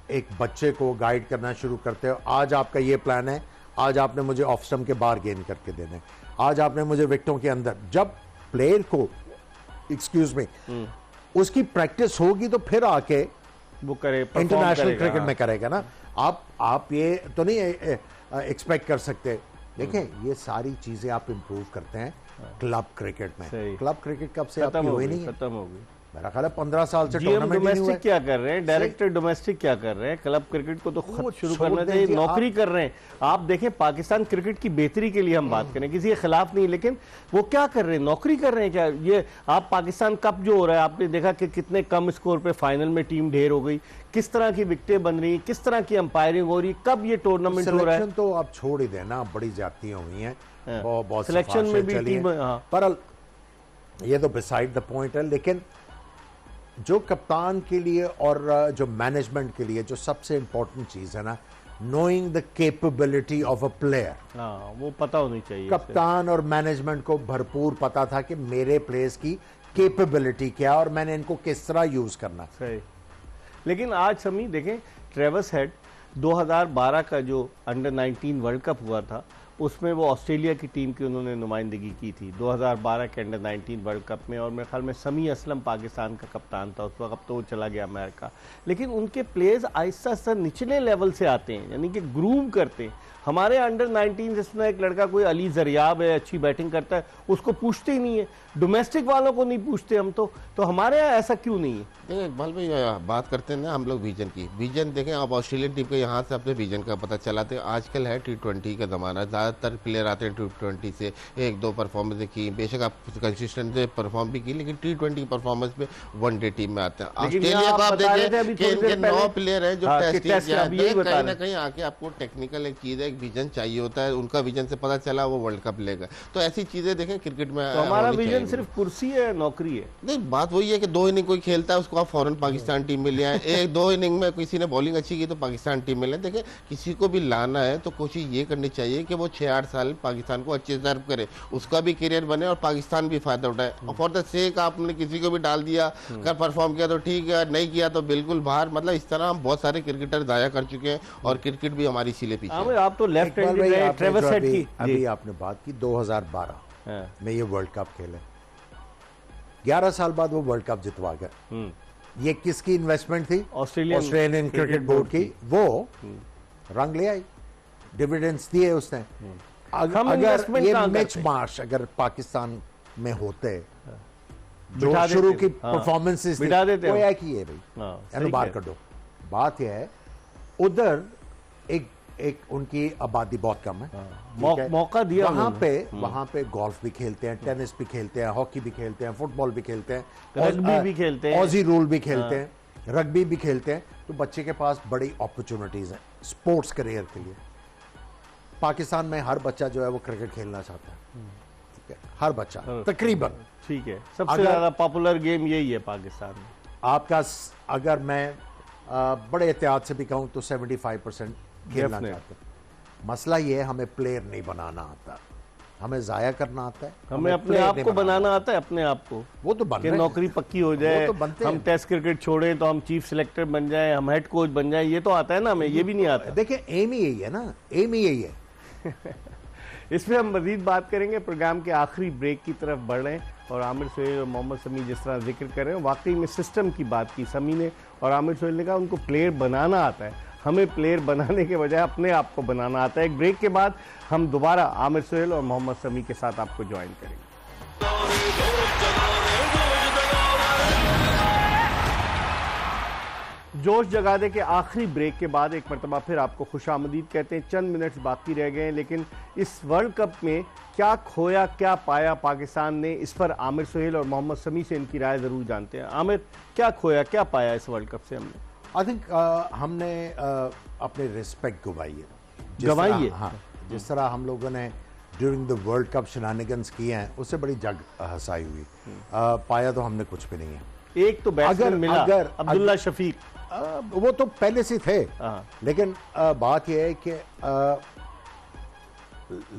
एक बच्चे को गाइड करना शुरू करते हो, आज आपका ये प्लान है, आज आपने मुझे ऑफ स्टंप के बाहर गेंद करके देने, आज आपने मुझे विकेटों के अंदर, जब प्लेयर को एक्सक्यूज मी उसकी प्रैक्टिस होगी तो फिर आके वो करे, इंटरनेशनल क्रिकेट में करेगा ना। आप ये तो नहीं एक्सपेक्ट कर सकते। देखिए ये सारी चीजें आप इंप्रूव करते हैं क्लब क्रिकेट में। क्लब क्रिकेट कब से आपकी हुई नहीं है, खत्म हो गई मेरा ख्याल है 15 साल से। डोमेस्टिक क्या कर रहे हैं, डायरेक्टर डोमेस्टिक क्या कर रहे हैं? क्लब क्रिकेट को तो खुद शुरू करना चाहिए, नौकरी कर रहे हैं। आप देखें पाकिस्तान क्रिकेट की बेहतरी के लिए हम बात करें, किसी के खिलाफ नहीं, लेकिन वो क्या कर रहे हैं, नौकरी कर रहे हैं क्या? ये आप पाकिस्तान कप जो हो रहा है, आपने देखा कि कितने कम स्कोर पे फाइनल में टीम ढेर हो गई, किस तरह की विकेटें बन रही, किस तरह की अंपायरिंग हो रही, कब ये टूर्नामेंट हो रहा है? तो आप छोड़ ही देना, बड़ी ज्यादतियां हुई हैं, बहुत सिलेक्शन में भी टीम, पर ये तो बिसाइड द पॉइंट है। लेकिन जो कप्तान के लिए और जो मैनेजमेंट के लिए जो सबसे इंपॉर्टेंट चीज है ना, knowing the capability of a player, वो पता होनी चाहिए। कप्तान और मैनेजमेंट को भरपूर पता था कि मेरे प्लेयर्स की कैपेबिलिटी क्या और मैंने इनको किस तरह यूज करना। सही। लेकिन आज समी देखें, ट्रेविस हेड 2012 का जो अंडर 19 वर्ल्ड कप हुआ था, उसमें वो ऑस्ट्रेलिया की टीम की उन्होंने नुमाइंदगी की थी 2012 के अंडर 19 वर्ल्ड कप में, और मेरे ख्याल में समी असलम पाकिस्तान का कप्तान था उस वक्त, तो वो चला गया अमेरिका। लेकिन उनके प्लेयर्स आहिस्ता आहिस्ता निचले लेवल से आते हैं, यानी कि ग्रूम करते हैं। हमारे अंडर 19 जिसमें एक लड़का कोई अली जरियाब है, अच्छी बैटिंग करता है, उसको पूछते ही नहीं है, डोमेस्टिक वालों को नहीं पूछते हम तो हमारे यहाँ ऐसा क्यों नहीं है? देखिए इकबाल भाई, बात करते हैं ना हम लोग विजन की। विजन देखें, अब ऑस्ट्रेलियन टीम के यहाँ से अपने विजन का पता चलाते हैं। आजकल है T20 का ज़माना, ज़्यादातर प्लेयर आते हैं T20 से, 1-2 परफॉर्मेंस की, बेशक आप कंसिस्टेंट परफॉर्म भी की, लेकिन T20 परफॉर्मेंस पे वनडे टीम में आते हैं। ऑस्ट्रेलिया को आप देखें कि इनके 9 प्लेयर हैं जो टेस्ट कहीं ना कहीं आके आपको टेक्निकल एक चीज़ है, एक विजन चाहिए होता है, उनका विजन से पता चला वो वर्ल्ड कप लेगा। तो ऐसी चीजें देखें क्रिकेट में तो हमारा होनी विजन चाहिए। सिर्फ कुर्सी है, नौकरी है? नहीं, बात वही है कि 2 इनिंग कोई खेलता है उसको आप फौरन पाकिस्तान टीम में ले आए, 1-2 इनिंग में किसी ने बॉलिंग अच्छी की तो पाकिस्तान टीम में ले। देखिए किसी को भी लाना है तो कोशिश ये करनी चाहिए कि वो 6-8 साल पाकिस्तान को अच्छे से सर्व करे, उसका भी करियर बने और पाकिस्तान भी फायदा उठाए। और फॉर द सेक आपने किसी को भी डाल दिया, अगर परफॉर्म किया तो ठीक है, नहीं किया तो बिल्कुल बाहर। मतलब इस तरह हम बहुत सारे क्रिकेटर जाया कर चुके हैं और क्रिकेट भी हमारी इसीलिए पीछे है। आप तो लेफ्ट इकबाल हैंडेड भाई, रहे, आपने ट्रेविस जो हेड की अभी जी। आपने बात की 2012 हाँ। में ये वर्ल्ड कप खेले, 11 साल बाद वो वर्ल्ड कप जितवा गए। ये किसकी इन्वेस्टमेंट थी? ऑस्ट्रेलियन क्रिकेट बोर्ड की। वो रंग ले आई, डिविडेंड्स दिए उसने। हम अगर investment ये कहाँ मैच करते? मार्च अगर पाकिस्तान में होते, बिठा जो शुरू देते। की हाँ। परफॉर्मेंसेस बिठा देते वो हम। है कि ये भाई हाँ, यानी सही बाहर कह कर दो। बात यह है उधर एक उनकी आबादी बहुत कम है, ठीक है? मौका दिया वहां पे गोल्फ भी खेलते हैं, टेनिस भी खेलते हैं, हॉकी भी खेलते हैं, फुटबॉल भी खेलते हैं, रग्बी भी खेलते हैं। ऑजी रूल भी खेलते हैं, रग्बी भी खेलते हैं। तो बच्चे के पास बड़ी अपॉर्चुनिटीज हैं स्पोर्ट्स करियर के लिए। पाकिस्तान में हर बच्चा जो है वो क्रिकेट खेलना चाहता है, ठीक है? हर बच्चा तकरीबन, ठीक है। सबसे ज्यादा पॉपुलर गेम यही है पाकिस्तान में। आपका अगर मैं बड़े एहतियात से भी कहूं तो 75% खेलना Definitely. चाहते हैं। मसला ये है हमें प्लेयर नहीं बनाना आता, हमें जाया करना आता है, हमें अपने player आप नहीं को बनाना आता है, अपने आप को वो तो बन कि रहे हैं। नौकरी पक्की हो जाए, वो तो बनते हम हैं। टेस्ट क्रिकेट छोड़ें तो हम चीफ सिलेक्टर बन जाएं, हम हेड कोच बन जाएं। ये तो आता है ना हमें, ये भी नहीं आता। देखिए एम ही यही है ना, एम ही यही है। इस पे हम मजीद बात करेंगे। प्रोग्राम के आखिरी ब्रेक की तरफ बढ़ रहे हैं और आमिर सोहेल और मोहम्मद समी जिस तरह जिक्र कर रहे हैं, वाकई में सिस्टम की बात की समी ने और आमिर सोहेल ने कहा उनको प्लेयर बनाना आता है। हमें प्लेयर बनाने के बजाय अपने आप को बनाना आता है। एक ब्रेक के बाद हम दोबारा आमिर सोहेल और मोहम्मद समी के साथ आपको ज्वाइन करेंगे। जोश जगा दे के आखिरी ब्रेक के बाद एक मरतबा फिर आपको खुशामदीद कहते हैं। चंद मिनट्स बाकी रह गए हैं, लेकिन इस वर्ल्ड कप में क्या खोया क्या पाया पाकिस्तान ने, इस पर आमिर सोहेल और मोहम्मद समी से इनकी राय ज़रूर जानते हैं। आमिर, क्या खोया क्या पाया इस वर्ल्ड कप से हमने? आई थिंक हमने अपनी रिस्पेक्ट गवाई है, गवाई है? हाँ, जिस तरह हम लोगों ने ड्यूरिंग द वर्ल्ड कप शनानिगन्स किए हैं उससे बड़ी जग हंसाई हुई। पाया तो हमने कुछ भी नहीं है। एक तो बैट्समैन मिला, अब्दुल्ला शफीक, वो तो पहले से थे, हाँ। लेकिन बात यह है कि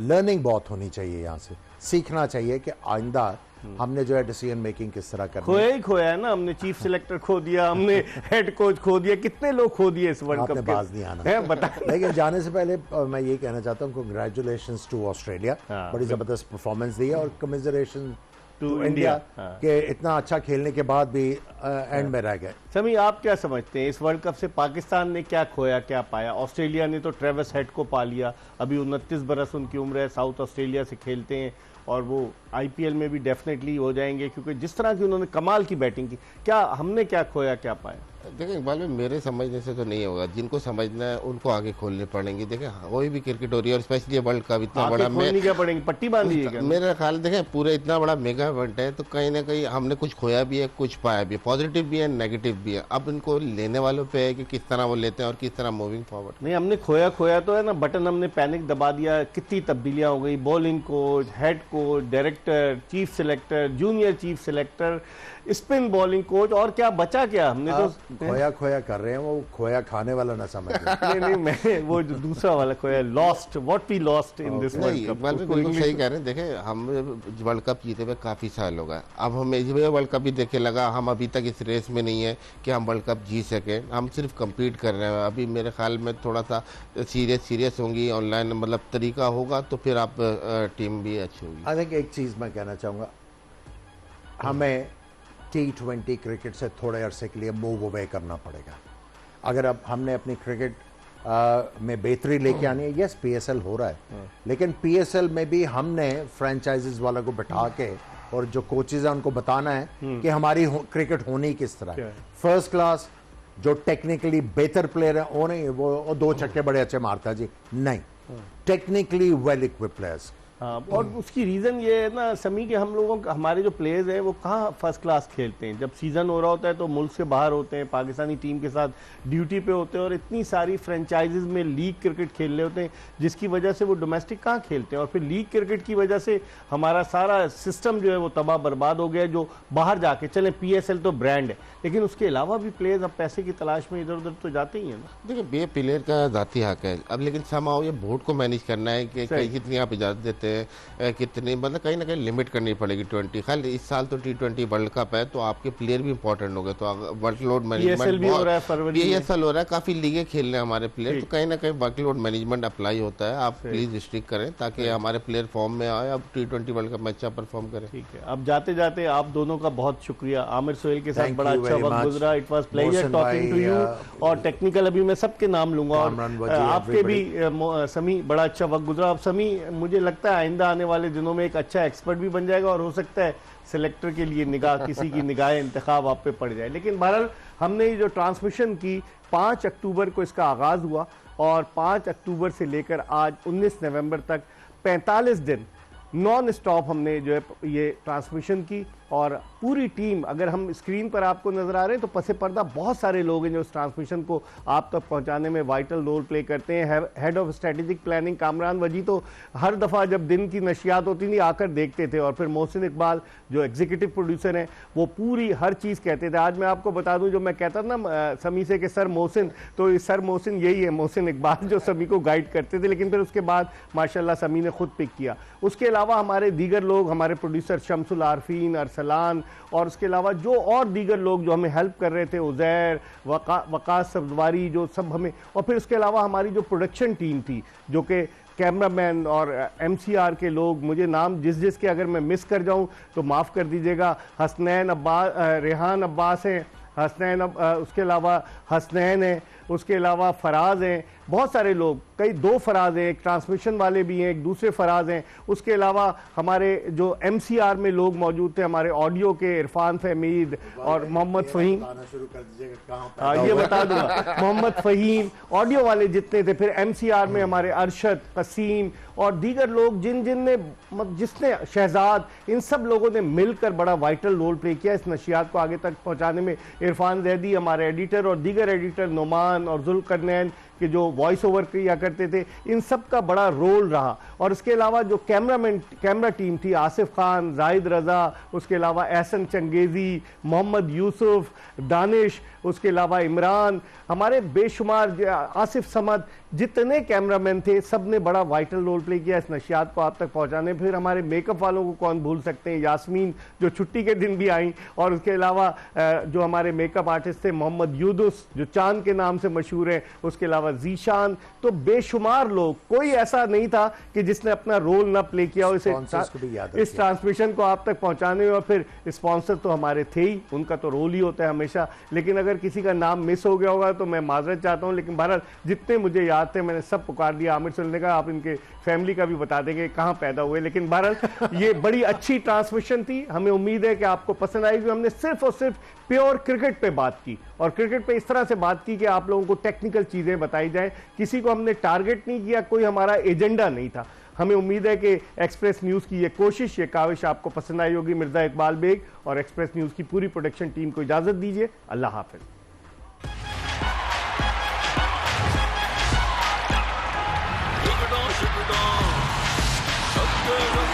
लर्निंग बहुत होनी चाहिए, यहाँ से सीखना चाहिए कि आइंदा हमने जो है डिसीजन मेकिंग किस तरह करनी खोया ही खोया है ना। हमने चीफ सिलेक्टर खो दिया, हमने हेड कोच खो दिया, कितने लोग खो दिए इस वर्ल्ड आपने कप बाज नहीं आना है, बता। लेकिन जाने से पहले मैं ये कहना चाहता हूँ कंग्रेचुलेशंस टू ऑस्ट्रेलिया, हाँ, बड़ी जबरदस्त परफॉर्मेंस दी है, और कमिजरेशन टू टू इंडिया, इंडिया हाँ। के इतना अच्छा खेलने के बाद भी एंड में रह गए। समी, आप क्या समझते हैं इस वर्ल्ड कप से पाकिस्तान ने क्या खोया क्या पाया? ऑस्ट्रेलिया ने तो ट्रेविस हेड को पा लिया, अभी 29 बरस उनकी उम्र है, साउथ ऑस्ट्रेलिया से खेलते हैं और वो आईपीएल में भी डेफिनेटली हो जाएंगे, क्योंकि जिस तरह की उन्होंने कमाल की बैटिंग की। क्या हमने क्या खोया क्या पाया? देखिए इकबाल में मेरे समझने से तो नहीं होगा, जिनको समझना है उनको आगे खोलने पड़ेंगे। देखिए कोई भी क्रिकेट हो रही है और स्पेशली वर्ल्ड कप इतना बड़ा, खोलनी क्या पड़ेंगे, पट्टी बांधी है क्या? मेरा ख्याल देखें पूरा इतना बड़ा मेगा इवेंट है तो कहीं ना कहीं हमने कुछ खोया भी है, कुछ पाया भी है, पॉजिटिव भी है, नेगेटिव भी है। अब इनको लेने वालों पे है कि किस तरह वो लेते हैं और किस तरह मूविंग फॉरवर्ड। नहीं, हमने खोया तो है ना, बटन हमने पैनिक दबा दिया, कितनी तब्दीलियां हो गई, bowling coach, head coach, director, chief selector, junior chief selector, spin bowling coach, और क्या बचा क्या? हमने तो खोया कर रहे हैं, वो खोया खाने वाला ना समझ नहीं, मैं वो जो दूसरा वाला खोया, lost, what we lost in this world cup. बिल्कुल सही कह रहे हैं। देखें हम वर्ल्ड कप जीते हुए काफ़ी साल हो गए, अब हमें ये वर्ल्ड कप भी देखे लगा, हम अभी तक इस रेस में नहीं है कि हम वर्ल्ड कप जीत सकें, हम सिर्फ कम्पीट कर रहे हैं। अभी मेरे ख्याल में थोड़ा सा सीरियस होंगी, ऑनलाइन मतलब तरीका होगा तो फिर आप टीम भी अच्छी होगी। आई थिंक एक चीज़ मैं कहना चाहूँगा, हमें T20 क्रिकेट से थोड़े अरसे के लिए मूव अवे करना पड़ेगा। अगर अब हमने अपनी क्रिकेट में बेहतरी लेके आनी है, यस PSL हो रहा है, लेकिन PSL में भी हमने फ्रेंचाइजीज वालों को बैठा के और जो कोचेज हैं उनको बताना है कि हमारी क्रिकेट होनी किस तरह है। फर्स्ट क्लास जो टेक्निकली बेहतर प्लेयर है वो नहीं, वो 2 छक्के बड़े अच्छे मारता है जी, नहीं, टेक्निकली वेल इक्विप्ड प्लेयर्स, हाँ, और उसकी रीज़न ये है ना समी, कि हम लोगों का, हमारे जो प्लेयर्स हैं वो कहाँ फर्स्ट क्लास खेलते हैं। जब सीज़न हो रहा होता है तो मुल्क से बाहर होते हैं, पाकिस्तानी टीम के साथ ड्यूटी पे होते हैं, और इतनी सारी फ्रेंचाइजीज में लीग क्रिकेट खेल रहे होते हैं जिसकी वजह से वो डोमेस्टिक कहाँ खेलते हैं। और फिर लीग क्रिकेट की वजह से हमारा सारा सिस्टम जो है वो तबाह बर्बाद हो गया। जो बाहर जाके चले, PSL तो ब्रांड है, लेकिन उसके अलावा भी प्लेयर्स अब पैसे की तलाश में इधर उधर तो जाते ही हैं ना। देखिए बे प्लेयर का जाती हक है अब, लेकिन समाओ ये बोर्ड को मैनेज करना है कि कितनी आप इजाजत देते हैं, कितनी मतलब कहीं ना कहीं लिमिट करनी पड़ेगी। 20 खाली इस साल तो T20 वर्ल्ड कप है, तो आपके प्लेयर भी इंपॉर्टेंट हो गए, तो वर्कलोड मैनेजमेंट भी हो रहा है, फरवरी PSL हो रहा है, काफी लीगें खेल रहे हैं हमारे प्लेयर, तो कहीं ना कहीं वर्कलोड मैनेजमेंट अप्लाई होता है। आप प्लीज रिस्ट्रिक्ट करें ताकि हमारे प्लेयर फॉर्म में आए, अब T20 वर्ल्ड कप में अच्छा परफॉर्म करें। ठीक है, अब जाते जाते आप दोनों का बहुत शुक्रिया। आमिर सोहेल के साथ Thank बड़ा you अच्छा very वक्त much. गुजरा। It was pleasure Mohsin talking to भाई, यू। और टेक्निकल अभी मैं सबके नाम लूंगा, कामरान और वजी, आपके भी समी बड़ा अच्छा वक्त गुजरा। अब समी मुझे लगता है आइंदा आने वाले दिनों में एक अच्छा एक्सपर्ट भी बन जाएगा, और हो सकता है सिलेक्टर के लिए निगाह किसी की निगाह इंतखाब आप पे पड़ जाए। लेकिन बहरहाल हमने ये जो ट्रांसमिशन की 5 अक्टूबर को इसका आगाज हुआ, और 5 अक्टूबर से लेकर आज 19 नवंबर तक 45 दिन नॉन स्टॉप हमने जो है ये ट्रांसमिशन की। और पूरी टीम, अगर हम स्क्रीन पर आपको नजर आ रहे हैं तो पसे पर्दा बहुत सारे लोग हैं जो इस ट्रांसमिशन को आप तक पहुंचाने में वाइटल रोल प्ले करते हैं। Head of strategic planning Kamran वजी तो हर दफ़ा जब दिन की नशियात होती थी आकर देखते थे, और फिर मोहसिन इकबाल जो एग्जीक्यूटिव प्रोड्यूसर हैं वो पूरी हर चीज़ कहते थे। आज मैं आपको बता दूं, जो मैं कहता था ना समी से कि सर मोहसिन, तो ये सर मोहसिन यही है, मोहसिन इकबाल जो समी को गाइड करते थे। लेकिन फिर उसके बाद माशाल्लाह समी ने खुद पिक किया। उसके अलावा हमारे दीगर लोग, हमारे प्रोड्यूसर शमसुल आरफीन, अरसलान, और उसके अलावा जो और दीगर लोग जो हमें हेल्प कर रहे थे, उजैर, वकास सब्जवारी, जो सब हमें, और फिर उसके अलावा हमारी जो प्रोडक्शन टीम थी, जो कि कैमरामैन और MCR के लोग, मुझे नाम जिस के अगर मैं मिस कर जाऊं तो माफ़ कर दीजिएगा। हसनैन अब्बास, रेहान अब्बास हैं, हसनैन, उसके अलावा हसनैन है, उसके अलावा फराज हैं, बहुत सारे लोग, कई 2 फराज हैं, एक ट्रांसमिशन वाले भी हैं, एक दूसरे फराज हैं। उसके अलावा हमारे जो MCR में लोग मौजूद थे, हमारे ऑडियो के इरफान फहमीद और मोहम्मद फ़हीम, ये बता दूंगा, मोहम्मद फ़हीम, ऑडियो वाले जितने थे, फिर MCR में हमारे अरशद, कसीम और दीगर लोग, जिसने शहजाद, इन सब लोगों ने मिलकर बड़ा वाइटल रोल प्ले किया इस नशियात को आगे तक पहुंचाने में। इरफान जैदी हमारे एडिटर, और दीगर एडिटर नोमान और जुल्करनैन कि जो वॉइस ओवर किया करते थे, इन सब का बड़ा रोल रहा। और इसके अलावा जो कैमरा टीम थी, आसिफ खान, जाहिद रजा, उसके अलावा एहसन चंगेजी, मोहम्मद यूसुफ, दानिश, उसके अलावा इमरान, हमारे बेशुमार, आसिफ समद, जितने कैमरामैन थे सब ने बड़ा वाइटल रोल प्ले किया इस नशियात को आप तक पहुंचाने। फिर हमारे मेकअप वालों को कौन भूल सकते हैं, यास्मीन जो छुट्टी के दिन भी आई, और उसके अलावा जो हमारे मेकअप आर्टिस्ट थे मोहम्मद यूदुस जो चांद के नाम से मशहूर है, उसके अलावा जीशान, तो बेशुमार लोग, कोई ऐसा नहीं था कि जिसने अपना रोल ना प्ले किया हो इस ट्रांसमिशन को आप तक पहुंचाने में। और फिर स्पॉन्सर तो हमारे थे ही, उनका तो रोल ही होता है हमेशा। लेकिन अगर किसी का नाम मिस हो गया होगा तो मैं माजरत चाहता हूं, लेकिन बहरहाल जितने मुझे याद थे मैंने सब पुकार दिया। आमिर सोहेल ने कहा आप इनके फैमिली का भी बता देंगे कहां पैदा हुए। लेकिन बहरहाल ये बड़ी अच्छी ट्रांसमिशन थी, हमें उम्मीद है कि आपको पसंद आएगी। हमने सिर्फ और सिर्फ प्योर क्रिकेट पे बात की, और क्रिकेट पे इस तरह से बात की कि आप लोगों को टेक्निकल चीजें बताई जाएं। किसी को हमने टारगेट नहीं किया, कोई हमारा एजेंडा नहीं था। हमें उम्मीद है कि एक्सप्रेस न्यूज़ की ये कोशिश, ये काविश आपको पसंद आई होगी। मिर्जा इकबाल बेग और एक्सप्रेस न्यूज़ की पूरी प्रोडक्शन टीम को इजाजत दीजिए। अल्लाह हाफिज। Good